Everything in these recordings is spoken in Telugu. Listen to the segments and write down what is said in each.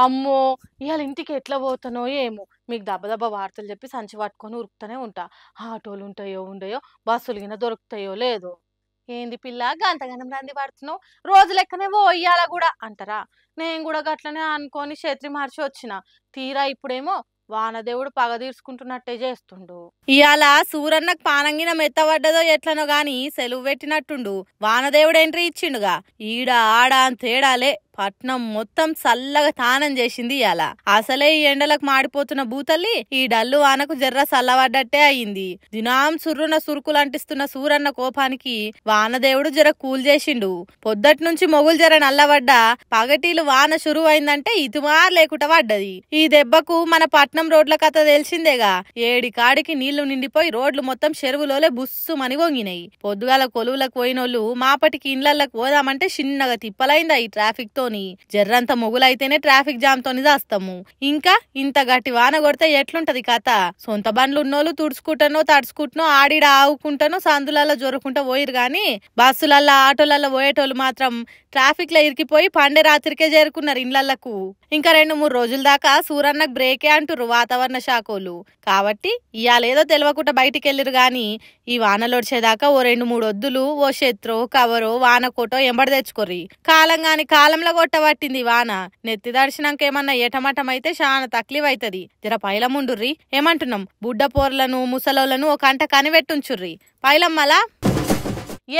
అమ్మో! ఇయాల ఇంటికి ఎట్లా పోతానో ఏమో! మీకు దబ్బ దబ్బ వార్తలు చెప్పి సంచి పట్టుకొని ఉరుకుతూనే ఉంటా. ఆటోలుంటాయో ఉండయో, బస్సులు గిన దొరుకుతాయో లేదో. ఏంది పిల్ల గంతగనం రంది పడుతున్నావు? రోజు లెక్కనే పో ఇయ్యాల గూడా అంటారా? నేను గూడా గట్లనే అనుకోని ఛత్రి మార్చి వచ్చిన. తీరా ఇప్పుడేమో వానదేవుడు పగ తీర్చుకుంటున్నట్టే చేస్తుండు. ఇయాల సూరన్నకు పానంగిన మెత్తబడ్డదో ఎట్లనో గాని సెలవు పెట్టినట్టుండు. వానదేవుడు ఎంట్రీ ఇచ్చిండుగా. ఈడ ఆడ అని తేడాలే. పట్నం మొత్తం చల్లగా తానం చేసింది ఇయాల. అసలే ఈ ఎండలకు మాడిపోతున్న భూతల్లి ఈ డల్లు వానకు జర్ర చల్లబడ్డట్టే అయింది. దినాం సుర్రున సురుకులు అంటిస్తున్న సూరన్న కోపానికి వానదేవుడు జర కూల్ చేసిండు. పొద్దటి నుంచి మొగులు జర నల్లబడ్డా పగటీలు వాన షురువైందంటే ఇతుమార్ లేకుండా పడ్డది. ఈ దెబ్బకు మన పట్నం రోడ్ల కథ తెలిసిందేగా. ఏడి కాడికి నీళ్లు నిండిపోయి రోడ్లు మొత్తం చెరువులోలే బుస్సుమని వంగినాయి. పొద్దుగాల కొలువులకు పోయినోళ్ళు మాపటికి ఇండ్లకి పోదామంటే చిన్నగా తిప్పలైందా ఈ ట్రాఫిక్ తో. జర్రంత మొగులైతేనే ట్రాఫిక్ జామ్ తోని దాస్తాము. ఇంకా ఇంత గట్టి వాన కొడితే ఎట్లుంటది కథ? సొంత బండ్లు ఉన్నోళ్ళు తుడుచుకుంటానో తడుచుకుంటునో ఆడిడ ఆవుకుంటానో సందులలో జొరుకుంటా పోయిరు గాని బస్సులల్లో ఆటోలలో పోయేటోళ్ళు మాత్రం ట్రాఫిక్ లో ఇరికిపోయి పండే రాత్రికే చేరుకున్నారు ఇండ్లకు. ఇంకా 2-3 రోజుల దాకా సూరన్నకు బ్రేకే అంటుర్రు వాతావరణ శాఖోళ్ళు. కాబట్టి ఇయాలేదో తెలియకుండా బయటికి వెళ్ళిరు గాని ఈ వానలొడిచేదాకా ఓ 2-3 ఒద్దులు ఓ శత్రో కవరో వానకోటో ఎంబడి తెచ్చుకోర్రి. కాలం గాని కాలంలో కొట్టబట్టింది వాన. నెత్తి దర్శనాక ఏమన్నా ఏటమటమైతే చాలా తక్లీఫ్ అవుతుంది. జర పైలముండుర్రి. ఏమంటున్నాం? బుడ్డ పోర్లను ముసలోళ్లను ఒక కంట కనిపెట్టుంచుర్రి. పైలమ్మలా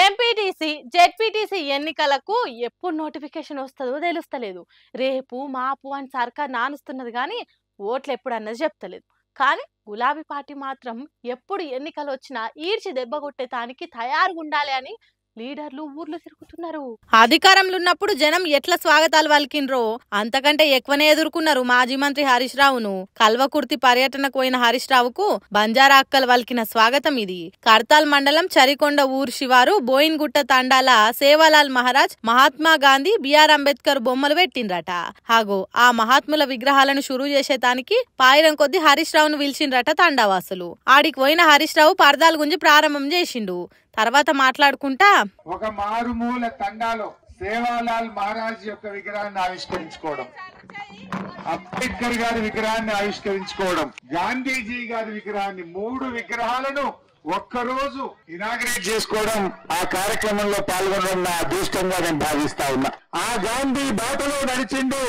ఎంపీటీసీ జెడ్పీటీసీ ఎన్నికలకు ఎప్పుడు నోటిఫికేషన్ వస్తుందో తెలుస్తలేదు. రేపు మాపు అని సర్కార్ నానుస్తున్నది కానీ ఓట్లు ఎప్పుడన్నది చెప్తలేదు. కానీ గులాబీ పార్టీ మాత్రం ఎప్పుడు ఎన్నికలు వచ్చినా ఈడ్చి దెబ్బ కొట్టేదానికి తయారుగా ఉండాలి అని లీడర్లు ఊర్లు తిరుగుతున్నారు. అధికారంలో ఉన్నప్పుడు జనం ఎట్లా స్వాగతాలు పలికినరో అంతకంటే ఎక్కువనే ఎదుర్కొన్నారు మాజీ మంత్రి హరీష్ రావును. కల్వకుర్తి పర్యటనకు పోయిన హరీష్ రావుకు బంజారా అక్కలు పలికిన స్వాగతం ఇది. కర్తాల్ మండలం చరికొండ ఊరు శివారు బోయిన్గుట్ట తండాల సేవాలాల్ మహారాజ్ మహాత్మా గాంధీ బిఆర్ అంబేద్కర్ బొమ్మలు పెట్టిండ్రట. హాగో ఆ మహాత్ముల విగ్రహాలను షురూ చేసేదానికి పాయిరం కొద్ది హరీష్ రావును పిలిచిండ్రట తండావాసులు. ఆడికి పోయిన హరీష్ రావు పరదాల గుంజి ప్రారంభం చేసిండు. తర్వాత మాట్లాడుకుంటా ఒక మారుమూల తండాలో సేవాలాల్ మహారాజ్ యొక్క విగ్రహాన్ని ఆవిష్కరించుకోవడం, అంబేద్కర్ గారి విగ్రహాన్ని ఆవిష్కరించుకోవడం, గాంధీజీ గారి విగ్రహాన్ని 3 విగ్రహాలను ఒక్కరోజు ఇనాగ్రేట్ చేసుకోవడం, ఆ కార్యక్రమంలో పాల్గొనడం నా అదృష్టంగా నేను భావిస్తా ఉన్నా. ఆ గాంధీ బాటలో నడిచిండు,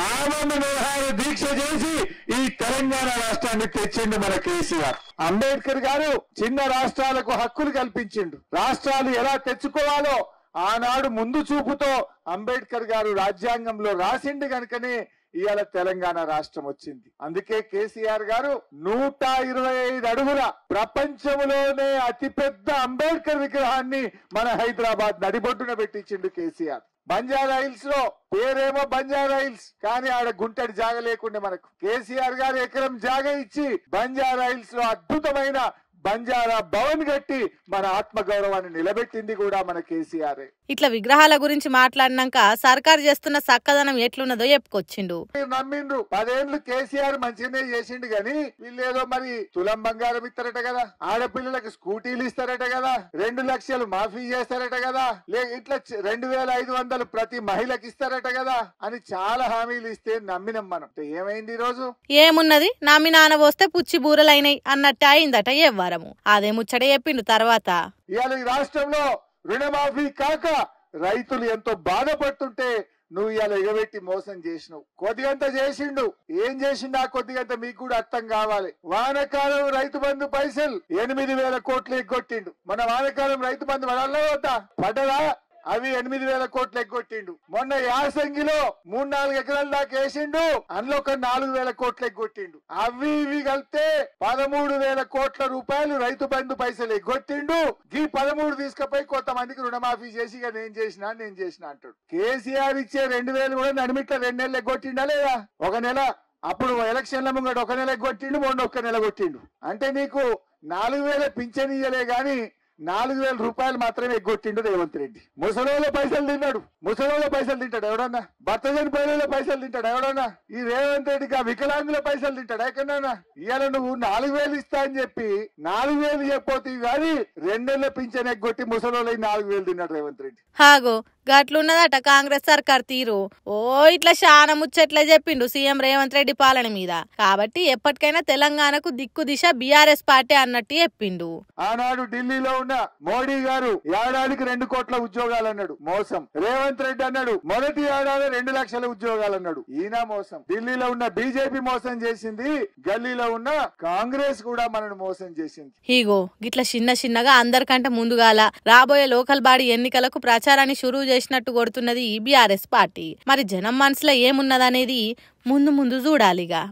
ఆనంద నిరాహార దీక్ష చేసి ఈ తెలంగాణ రాష్ట్రాన్ని తెచ్చిండు మన కేసీఆర్. అంబేద్కర్ గారు చిన్న రాష్ట్రాలకు హక్కులు కల్పించిండు. రాష్ట్రాలు ఎలా తెచ్చుకోవాలో ఆనాడు ముందు చూపుతో అంబేద్కర్ గారు రాజ్యాంగంలో రాసిండు గనుకనే ఇవాళ తెలంగాణ రాష్ట్రం వచ్చింది. అందుకే కేసీఆర్ గారు 125 అడుగుల ప్రపంచంలోనే అతిపెద్ద అంబేద్కర్ విగ్రహాన్ని మన హైదరాబాద్ నడిబొడ్డున పెట్టించిండు కేసీఆర్. బంజారా హిల్స్ లో పేరేమో బంజారా హిల్స్, కానీ ఆడ గుంటడి జాగ లేకుండే మనకు కేసీఆర్ గారు ఎకరం జాగ ఇచ్చి బంజారా హిల్స్ లో అద్భుతమైన బంజారా భవన్ కట్టి మన ఆత్మ గౌరవాన్ని నిలబెట్టింది కూడా మన కేసీఆర్. ఇట్లా విగ్రహాల గురించి మాట్లాడినాక సర్కార్ చేస్తున్న చక్కదనం ఎట్లున్నదో చెప్పుకొచ్చిండు. నమ్మిండ్రు 10 ఏళ్ళు కేసీఆర్ మంచిగానే చేసిండు గాని వీళ్ళేదో మరి తులం బంగారం ఇస్తారట కదా, ఆడపిల్లలకు స్కూటీలు ఇస్తారట కదా, 2 లక్షలు మాఫీ చేస్తారట కదా, ఇట్లా 2500 ప్రతి మహిళకి ఇస్తారట కదా అని చాలా హామీలు ఇస్తే నమ్మినం మనం. ఏమైంది ఈ రోజు? ఏమున్నది, నమ్మి నాన్న పోస్తే పుచ్చి బూరలైనాయి అన్నట్టు అయిందట ఎవ్వరము. అదే ముచ్చట చెప్పిండు. తర్వాత ఇవాళ ఈ రాష్ట్రంలో రుణమాఫీ కాక రైతులు ఎంతో బాధపడుతుంటే నువ్వు ఇవాళ ఎగబెట్టి మోసం చేసినావు. కొద్దిగంత చేసిండు, ఏం చేసిండు ఆ కొద్దిగంత మీకు కూడా అర్థం కావాలి. వానకాలం రైతు బంధు పైసలు 8,000 కోట్లు ఎగ్గొట్టిండు. మన వానకాలం రైతు బంధు పడ్డదా? అవి 8,000 కోట్లు ఎగ్గొట్టిండు. మొన్న యాసంగిలో 3-4 ఎకరాల దాకా వేసిండు, అందులో ఒక 4,000 కోట్లు ఎగ్గొట్టిండు. అవి ఇవి కలిపితే 13,000 కోట్ల రూపాయలు రైతు బంధు పైసలు ఎగ్గొట్టిండు. ఈ 13 తీసుకుపోయి కొంతమందికి రుణమాఫీ చేసి ఇక నేను చేసిన అంటాడు. కేసీఆర్ ఇచ్చే 2,000 కూడా నడిమిట్ల 2 నెలలు ఎగ్గొట్టిండా లేదా? 1 నెల అప్పుడు ఎలక్షన్ల ముంగట 1 నెల ఎగ్గొట్టిండు, మొన్న 1 నెల కొట్టిండు. అంటే నీకు 4,000 పింఛన్ ఇయ్యలే గాని 4,000 రూపాయలు మాత్రమే ఎగ్గొట్టిండు రేవంత్ రెడ్డి. ముసలోళ్ళ పైసలు తిన్నాడు, ముసలోళ్ళ పైసలు తింటాడు ఎవడన్నా? భర్త చనిపోయిన పైసలు తింటాడు ఎవడన్నా? ఈ రేవంత్ రెడ్డికి ఆ వికలాంగుల పైసలు తింటాడు ఎక్కడన్నా? ఇవాళ నువ్వు 4,000 ఇస్తా అని చెప్పి 4,000 చెప్పపోతే కానీ 2 నెలల పింఛన్ ఎగ్గొట్టి ముసలోళ్ళ 4,000 తిన్నాడు రేవంత్ రెడ్డి. హాగో గట్లున్నదట కాంగ్రెస్ సర్కార్ తీరు. ఓ ఇట్లా శాన ముచ్చట్లే చెప్పిండు సీఎం రేవంత్ రెడ్డి పాలన మీద. కాబట్టి ఎప్పటికైనా తెలంగాణకు దిక్కు దిశ బీఆర్ఎస్ పార్టీ అన్నట్టు చెప్పిండు. ఆనాడు ఢిల్లీలో ఉన్న మోడీ గారు ఏడాదికి 2 కోట్ల ఉద్యోగాలు అన్నాడు, మోసం. రేవంత్ రెడ్డి అన్నాడు మొదటి ఏడాది 2 లక్షల ఉద్యోగాలు అన్నాడు, ఈయన మోసం. ఢిల్లీలో ఉన్న బీజేపీ మోసం చేసింది, గల్లీలో ఉన్న కాంగ్రెస్ కూడా మనను మోసం చేసింది. హీగో గిట్ల చిన్నగా అందరికంటే ముందుగాల రాబోయే లోకల్ బాడీ ఎన్నికలకు ప్రచారాన్ని షురూ చేసినట్టు కొడుతున్నది ఈ బీఆర్ఎస్ పార్టీ. మరి జనం మనసులో ఏమున్నదనేది ముందు చూడాలిగా.